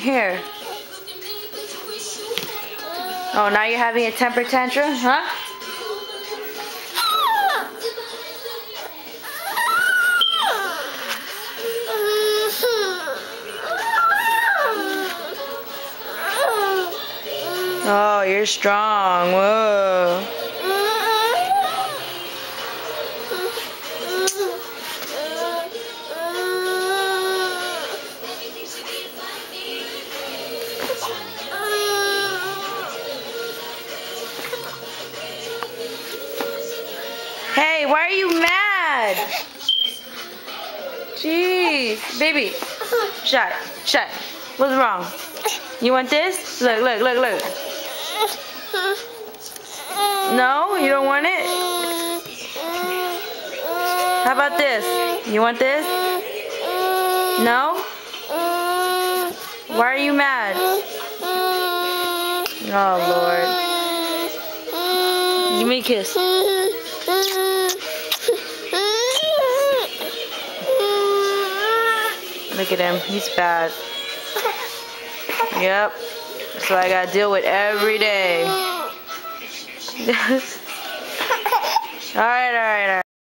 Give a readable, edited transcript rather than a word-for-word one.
Here. Oh, now you're having a temper tantrum, huh? Oh, you're strong. Whoa. Hey, why are you mad? Jeez, baby. Shut. What's wrong? You want this? Look. No, you don't want it? How about this? You want this? No? Why are you mad? Oh, Lord. Give me a kiss. Look at him. He's bad. Yep. That's what I gotta deal with every day. Alright.